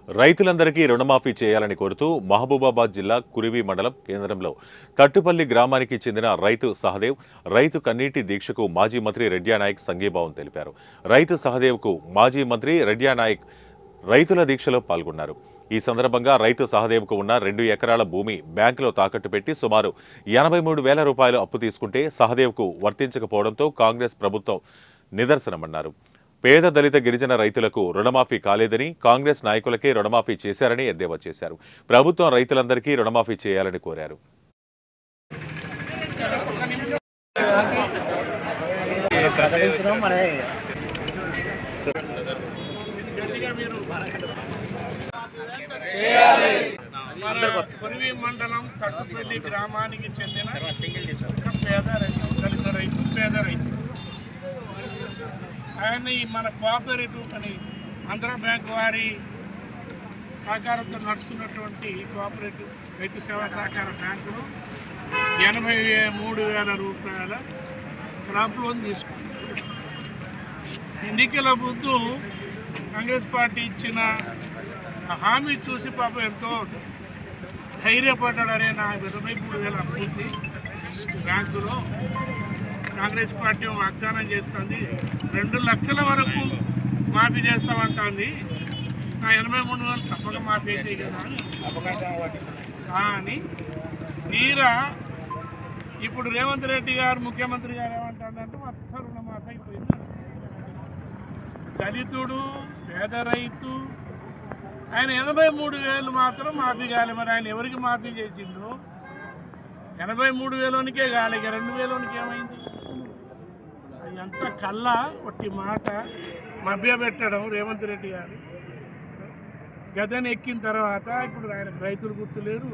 రైతులందరికీ రుణమాఫీ చేయాలని కోరుతూ మహబూబాబాద్ జిల్లా కురివి మండలం కేంద్రంలో తట్టుపల్లి గ్రామానికి చెందిన రైతు సహదేవ్ రైతు కన్నీటి దీక్షకు మాజీ మంత్రి రెడ్యానాయక్ సంఘీభావం తెలిపారు. రైతు సహదేవ్కు మాజీ మంత్రి రెడ్యానాయక్ రైతుల దీక్షలో పాల్గొన్నారు. ఈ సందర్భంగా రైతు సహదేవ్కు ఉన్న 2 ఎకరాల భూమి బ్యాంకులో తాకట్టు పెట్టి సుమారు 83,000 రూపాయలు అప్పు తీసుకుంటే సహదేవ్కు వర్తించకపోవడంతో కాంగ్రెస్ ప్రభుత్వం నిదర్శనమన్నారు. పేద దళిత గిరిజన రైతులకు రుణమాఫీ కాలేదని, కాంగ్రెస్ నాయకులకే రుణమాఫీ చేశారని ఎద్దేవా చేశారు. ప్రభుత్వం రైతులందరికీ రుణమాఫీ చేయాలని కోరారు. కురివి మండలం తట్టుపల్లి గ్రామానికి చెందిన పేద రైతు, దళిత రైతు, పేద రైతు. ఆయన మన కోఆపరేటివ్ అని ఆంధ్ర బ్యాంక్ వారి సహకారంతో నడుస్తున్నటువంటి కోఆపరేటివ్ రైతు సేవా సహకార బ్యాంకులో 83,000 రూపాయల క్రాప్ లోన్ తీసుకున్నారు. ఎన్నికల ముందు కాంగ్రెస్ పార్టీ ఇచ్చిన హామీ చూసి పాపం ఎంతో ధైర్యపడ్డాడనే నా 23,000 అప్పుంది బ్యాంకులో కాంగ్రెస్ పార్టీ వాగ్దానం చేస్తుంది, 2 లక్షల వరకు మాఫీ చేస్తామంటుంది. నా 83,000 తప్పక మాఫీ అయితే కదా అని తీరా ఇప్పుడు రేవంత్ రెడ్డి గారు ముఖ్యమంత్రి గారు ఏమంటారంటే మొత్తం రుణమాఫీ అయిపోయింది. దళితుడు, పేద రైతు, ఆయన 83,000 మాత్రం మాఫీ కాలే. మరి ఆయన ఎవరికి మాఫీ చేసిండ్రు? 83,000కే కాలే, 2,000కి ఏమైంది? అంతా కల్లా ఒట్టి మాట మభ్యపెట్టడం రేవంత్ రెడ్డి గారు. గదని ఎక్కిన తర్వాత ఇప్పుడు ఆయన రైతులు గుర్తులేరు.